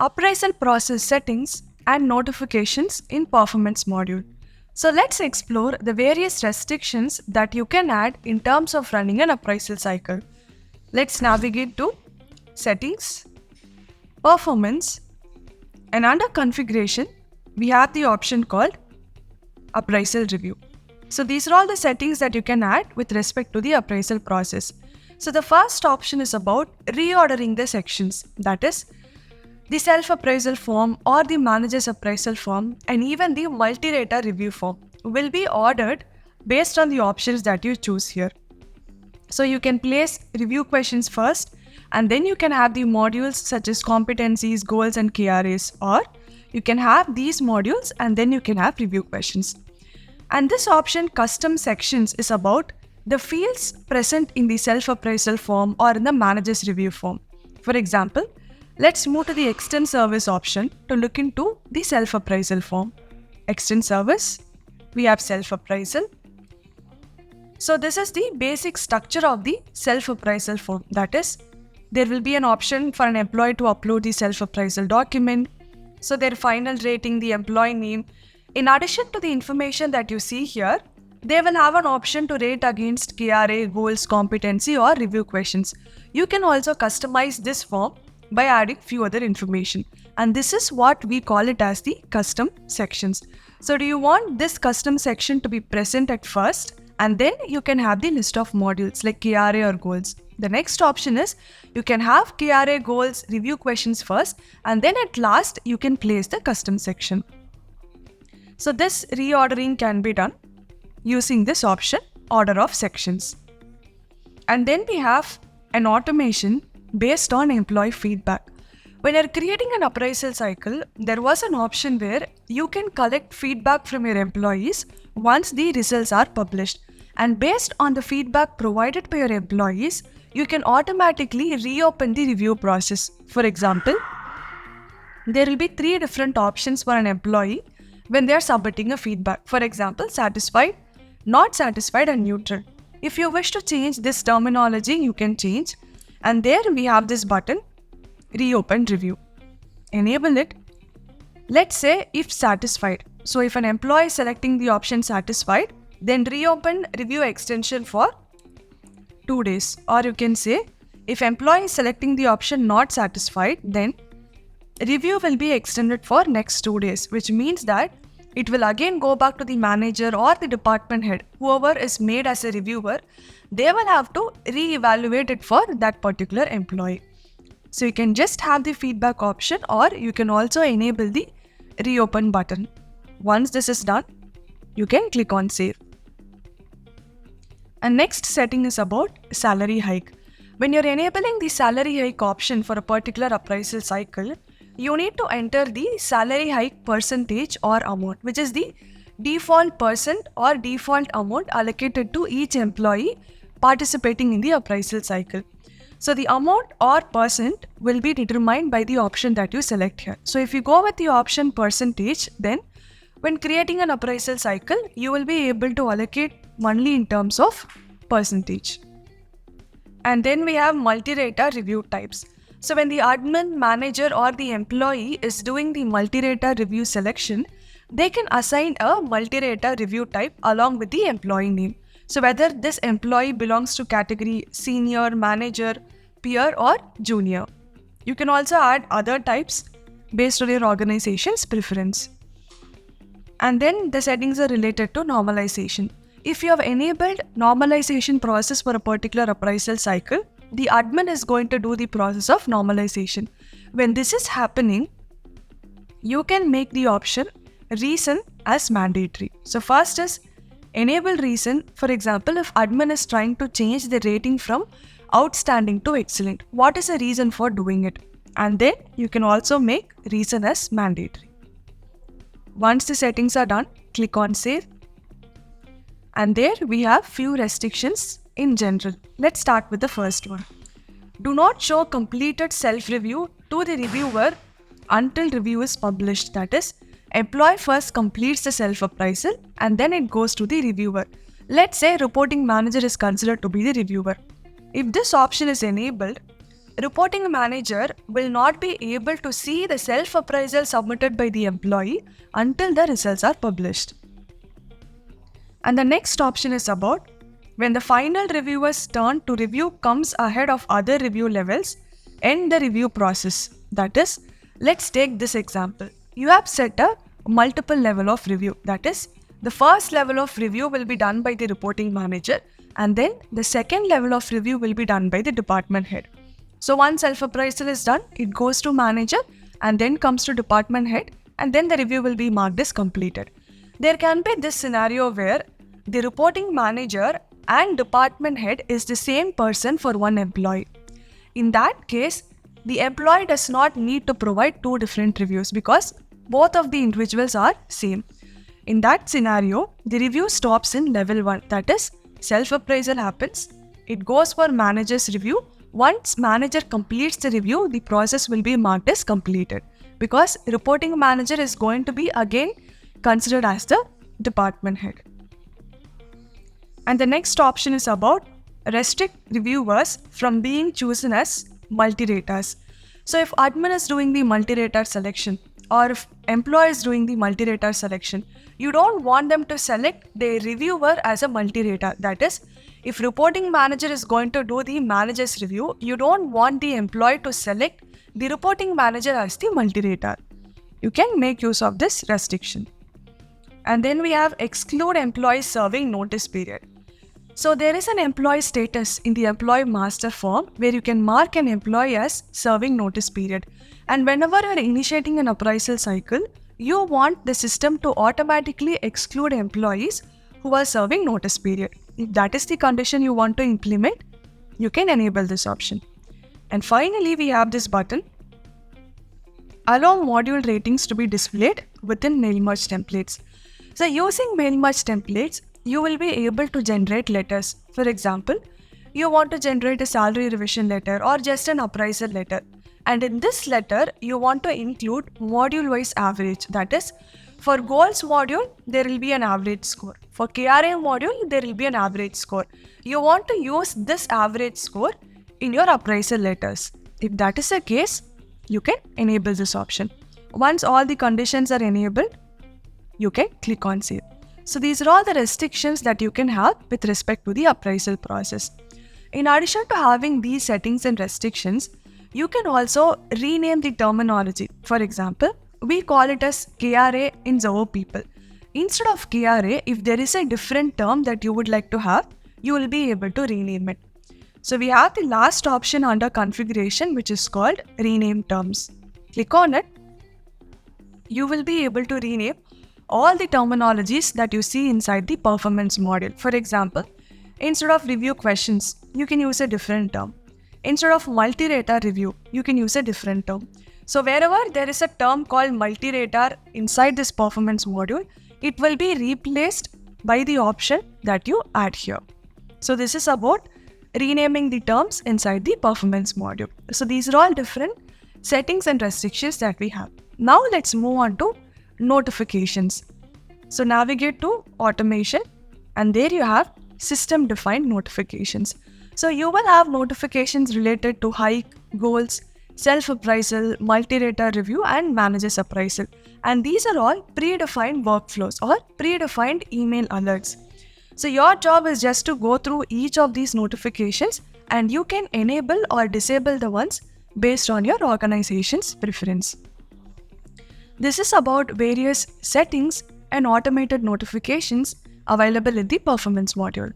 appraisal process settings and notifications in performance module. So let's explore the various restrictions that you can add in terms of running an appraisal cycle. Let's navigate to settings, performance, and under configuration, we have the option called appraisal review. So these are all the settings that you can add with respect to the appraisal process. So the first option is about reordering the sections, that is, the self-appraisal form or the manager's appraisal form and even the multi-rater review form will be ordered based on the options that you choose here. So you can place review questions first and then you can have the modules such as competencies, goals and KRAs, or you can have these modules and then you can have review questions. And this option custom sections is about the fields present in the self-appraisal form or in the manager's review form. For example, let's move to the extend service option to look into the self-appraisal form. Extend service, we have self-appraisal. So this is the basic structure of the self-appraisal form. That is, there will be an option for an employee to upload the self-appraisal document. So their final rating, the employee name. In addition to the information that you see here, they will have an option to rate against KRA, goals, competency or review questions. You can also customize this form by adding few other information. And this is what we call it as the custom sections. So do you want this custom section to be present at first? And then you can have the list of modules like KRA or goals. The next option is you can have KRA, goals, review questions first, and then at last you can place the custom section. So this reordering can be done using this option, order of sections. And then we have an automation based on employee feedback. When you're creating an appraisal cycle, there was an option where you can collect feedback from your employees once the results are published. And based on the feedback provided by your employees, you can automatically reopen the review process. For example, there will be 3 different options for an employee when they are submitting a feedback. For example, satisfied, not satisfied and neutral. If you wish to change this terminology, you can change. And there we have this button, reopen review. Enable it. Let's say if satisfied. So if an employee is selecting the option satisfied, then reopen review extension for 2 days. Or you can say if employee is selecting the option not satisfied, then review will be extended for next 2 days, which means that it will again go back to the manager or the department head, whoever is made as a reviewer. They will have to re-evaluate it for that particular employee. So you can just have the feedback option or you can also enable the reopen button. Once this is done, you can click on save. And next setting is about salary hike. When you're enabling the salary hike option for a particular appraisal cycle, you need to enter the salary hike percentage or amount, which is the default percent or default amount allocated to each employee participating in the appraisal cycle. So the amount or percent will be determined by the option that you select here. So if you go with the option percentage, then when creating an appraisal cycle, you will be able to allocate only in terms of percentage. And then we have multi-rater review types. So when the admin, manager or the employee is doing the multi-rater review selection, they can assign a multi-rater review type along with the employee name. So whether this employee belongs to category senior, manager, peer or junior. You can also add other types based on your organization's preference. And then the settings are related to normalization. If you have enabled normalization process for a particular appraisal cycle, the admin is going to do the process of normalization. When this is happening, you can make the option reason as mandatory. So first is enable reason. For example, if admin is trying to change the rating from outstanding to excellent, what is the reason for doing it? And then you can also make reason as mandatory. Once the settings are done, click on save. And there we have few restrictions in general. Let's start with the first one. Do not show completed self-review to the reviewer until review is published. That is, employee first completes the self-appraisal and then it goes to the reviewer. Let's say reporting manager is considered to be the reviewer. If this option is enabled, reporting manager will not be able to see the self-appraisal submitted by the employee until the results are published. And the next option is about when the final reviewer's turn to review comes ahead of other review levels, end the review process. That is, let's take this example. You have set a multiple level of review. That is, the first level of review will be done by the reporting manager, and then the second level of review will be done by the department head. So once self-appraisal is done, it goes to manager and then comes to department head, and then the review will be marked as completed. There can be this scenario where the reporting manager and department head is the same person for one employee. In that case, the employee does not need to provide two different reviews because both of the individuals are same. In that scenario, the review stops in level 1, that is, self-appraisal happens, it goes for manager's review. Once manager completes the review, the process will be marked as completed because reporting manager is going to be again considered as the department head. And the next option is about restrict reviewers from being chosen as multi-raters. So if admin is doing the multi-rater selection or if employee is doing the multi-rater selection, you don't want them to select the reviewer as a multi-rater. That is, if reporting manager is going to do the manager's review, you don't want the employee to select the reporting manager as the multi-rater. You can make use of this restriction. And then we have exclude employees serving notice period. So there is an employee status in the employee master form where you can mark an employee as serving notice period. And whenever you are initiating an appraisal cycle, you want the system to automatically exclude employees who are serving notice period. If that is the condition you want to implement, you can enable this option. And finally, we have this button, allow module ratings to be displayed within mail merge templates. So using mail merge templates, you will be able to generate letters. For example, you want to generate a salary revision letter or just an appraisal letter. And in this letter, you want to include module-wise average. That is, for goals module, there will be an average score. For KRA module, there will be an average score. You want to use this average score in your appraisal letters. If that is the case, you can enable this option. Once all the conditions are enabled, you can click on save. So these are all the restrictions that you can have with respect to the appraisal process. In addition to having these settings and restrictions, you can also rename the terminology. For example, we call it as KRA in Zoho People. Instead of KRA, if there is a different term that you would like to have, you will be able to rename it. So we have the last option under configuration, which is called rename terms. Click on it. You will be able to rename all the terminologies that you see inside the performance module. For example, instead of review questions, you can use a different term. Instead of multi-rater review, you can use a different term. So wherever there is a term called multi-rater inside this performance module, it will be replaced by the option that you add here. So this is about renaming the terms inside the performance module. So these are all different settings and restrictions that we have. Now let's move on to notifications. So navigate to automation, and there you have system defined notifications. So you will have notifications related to hike, goals, self-appraisal, multi-rater review, and manager's appraisal. And these are all predefined workflows or predefined email alerts. So your job is just to go through each of these notifications, and you can enable or disable the ones based on your organization's preference. This is about various settings and automated notifications available in the performance module.